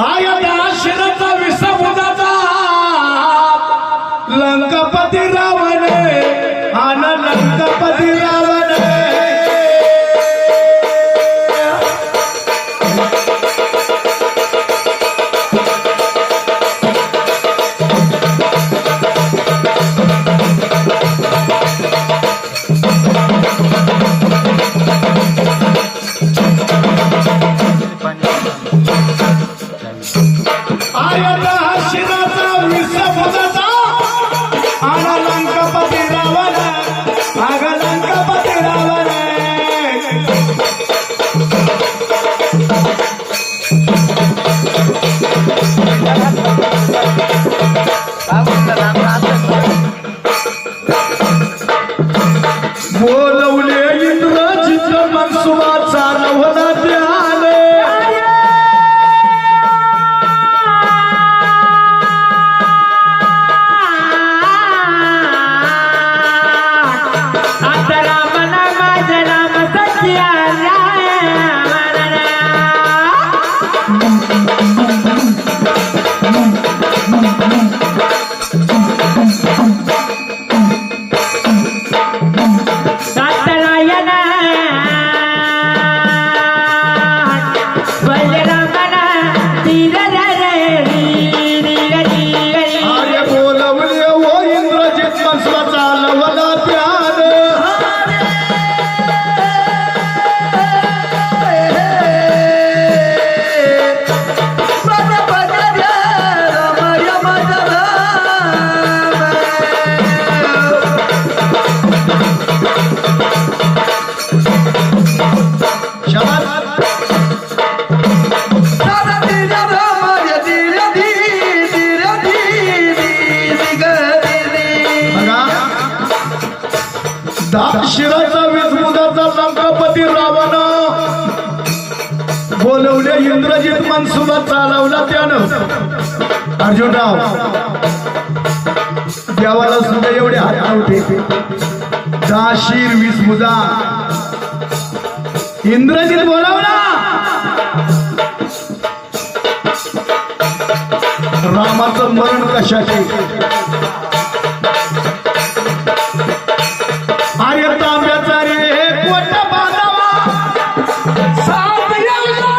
आया शिरता विसमुदाचा लंकापती रावण आन लंकापती रावण बोलवले इंद्रजित मनसुबाचा नवला ध्याने आता राम माझं नाम सत्या शिराचा विसमुदाचा लंकापती रावण बोलवले इंद्रजित मनसुबा चालवला त्यानं अर्जुनराव देवाला सुद्धा एवढे हात नव्हते 10 शीर विसमुदा इंद्रजित बोलावला रामाचं मरण कशाचे आर्य तांब्याचा रे कोट बांधावा सात योजना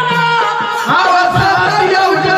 हवा सात योजना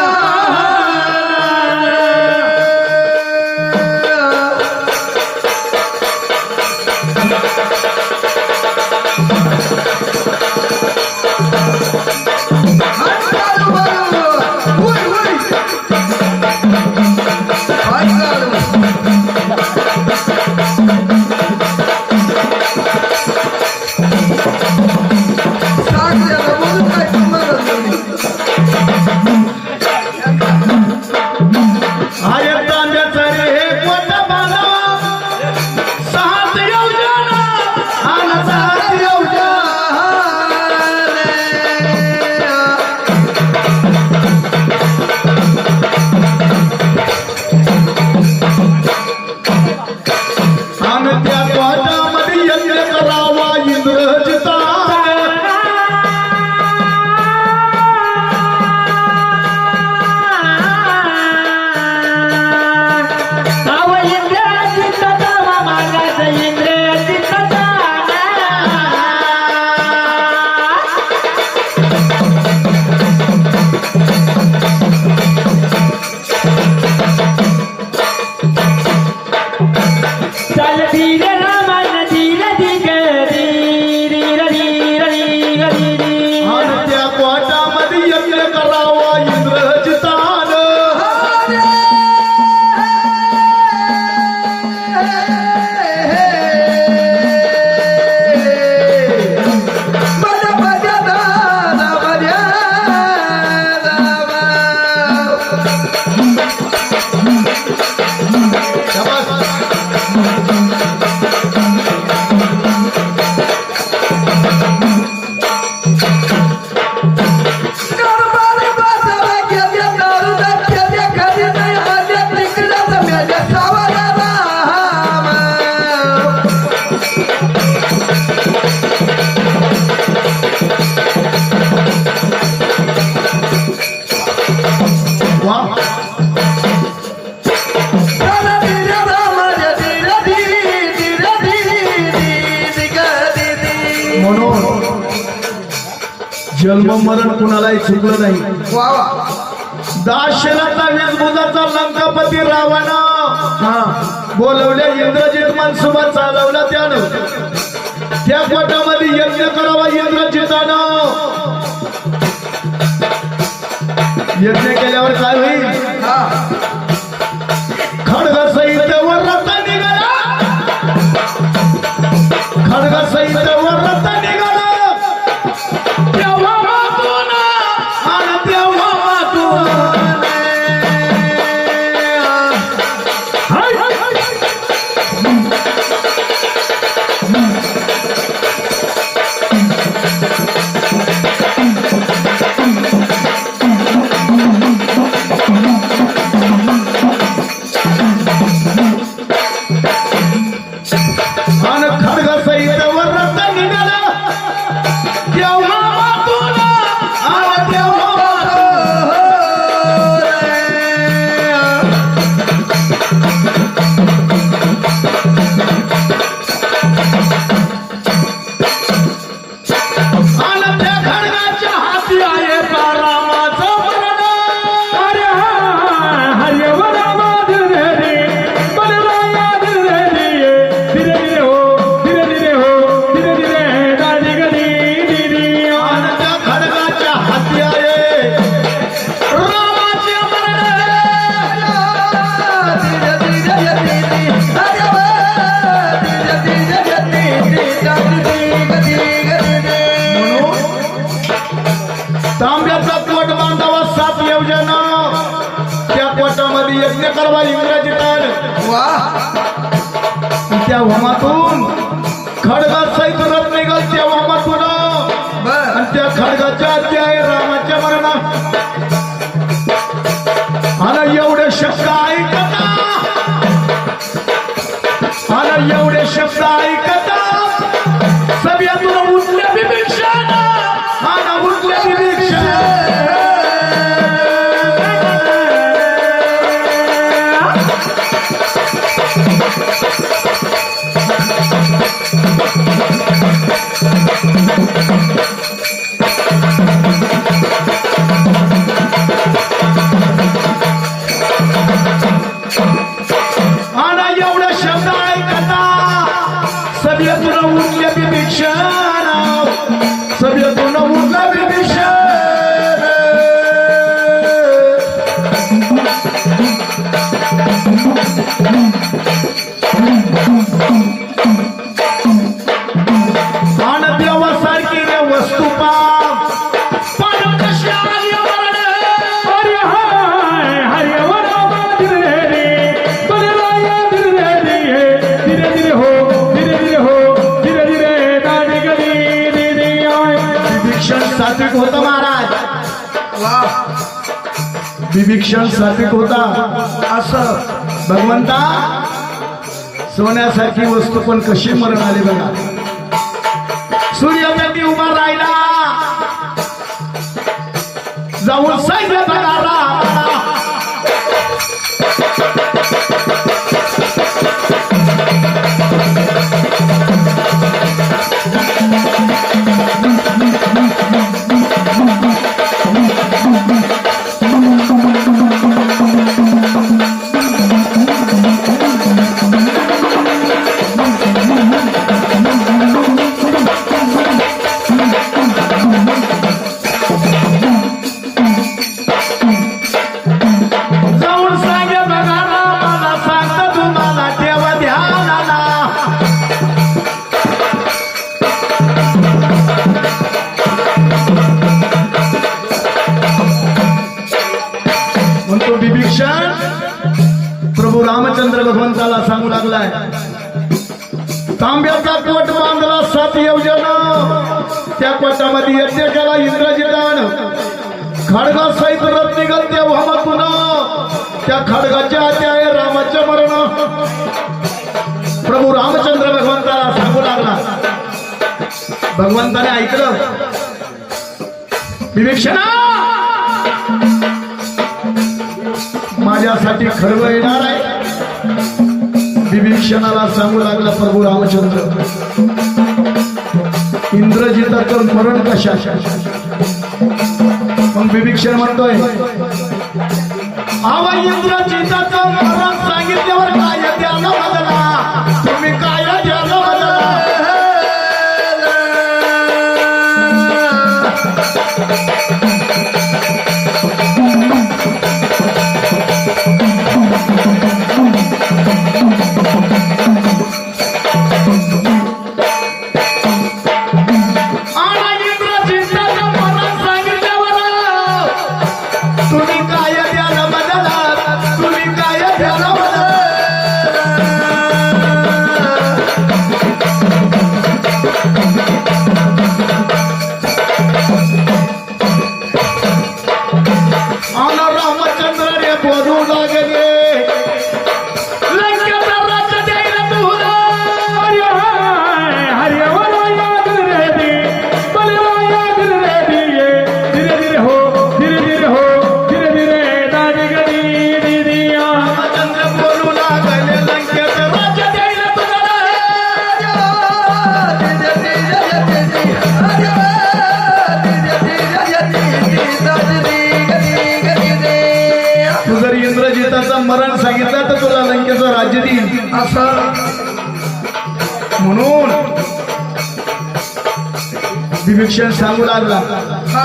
जन्म मरण कुणालाही चुकलं नाही. वा वा. दाशरथा वेशभूषाचा लंकापती रावण बोलवले इंद्रजित मनसुबा चालवला त्यानं. त्या पोटामध्ये यज्ञ करावा इंद्रजितानं. यज्ञ केल्यावर काय होईल? खड्ग सहित वर रथ निघाला. खड्ग सहित वर रथ निघाला. तेव्हा मातून आणि तेव्हा मातून तांब्याचा कोट बांधावा 7 योजना. त्या कोटामध्ये यज्ञ करावा इंग्रजीत. वा. त्या होमातून खडगा सहित रथ निघाल. त्या होमातून आणि त्या खडगाच्या हत्या आहे रामाच्या मरणा. आणि एवढे शब्द ऐकता आणि एवढे शब्द ऐकता सभेतून उठल्या विभीषण आणि उठल्या विभीषण. आणि एवढे शब्द ऐकता सभेतून उठल्या विभीषण. सभेतून उठला विभीषण. आणि देवासारखी रे वस्तू पण कशी आली वरण. अरे हाय हरे वराबाद रे रे बलराया धीरे धीरे धीरे हो धीरे धीरे हो धीरे धीरे दादी गदी दीदी आय. विभीषण सात्विक होता महाराज. वा. विभीषण सात्विक होता. असं भगवंता सोन्यासारखी वस्तू पण कशी मरण आली बघा. सूर्यपेटी उभा राहिला जाऊन सैन्य बघाला. जाऊन सैन्य बघाला. मला सांगतो तुम्हाला ठेवा ध्यानाला. म्हणतो विभीषण प्रभू रामचंद्र भगवंताला सांगू लागलाय. तांब्याचा कोट बांधला 7 योजना. त्या कोटामध्ये यज्ञ केला इंद्रजितान. खडगा सहित रथ निघाल त्या होमातून. त्या खडगाच्या हाती आहे रामाच्या मरण. प्रभू रामचंद्र भगवंताला सांगू लागला. भगवंताने ऐकलं. विभीषणा माझ्यासाठी खडग येणार आहे. विभीषणाला सांगू लागला प्रभू रामचंद्र इंद्रजिताचं मरण कशा मग विभीषण म्हणतोय आवा इंद्रजिताचं मरण सांगितल्यावर काय द्यायला बदला तुम्ही काय द्यायला बदला तुम्ही काय द्यायला बदला तुम्ही काय द्यायला बदला आला रामचंद्र रे बोलू लागले लंकेचा राज्य द्यायला तुला हरि वराया दिल रे दी बलराया दिल रे दी धीरे धीरे हो धीरे धीरे हो धीरे धीरे दादी गदी दीदिया रामचंद्र बोलू लागले लंकेचं राज्य द्यायला तुला तू जर इंद्रजिताचं मरण सांगितलं तर तुला लंकेचं राज्य देईल असं म्हणून विभीषण सांगू लागला हा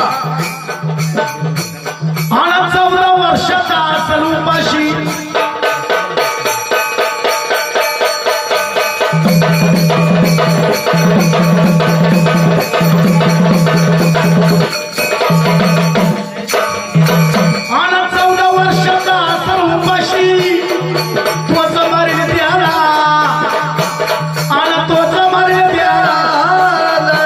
आणि 14 वर्षाचा असेल उपाशी आणि 14 वर्षाचा असेल उपाशी तोच मारेल त्याला आणि तोच मारेल त्याला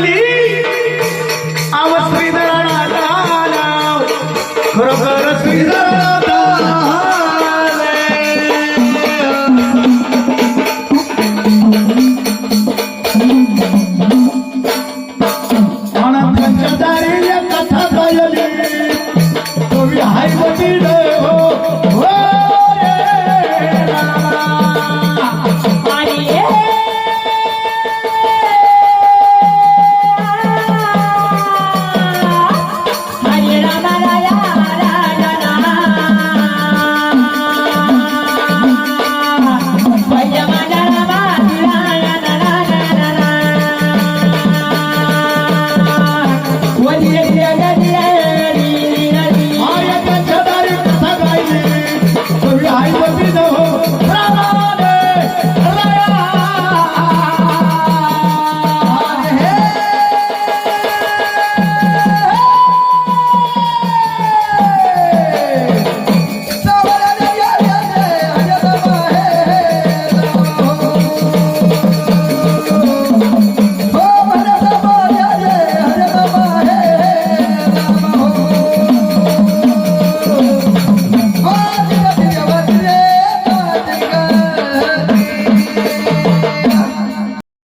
झाली आव श्रीधराला नाव खरोखर श्रीधर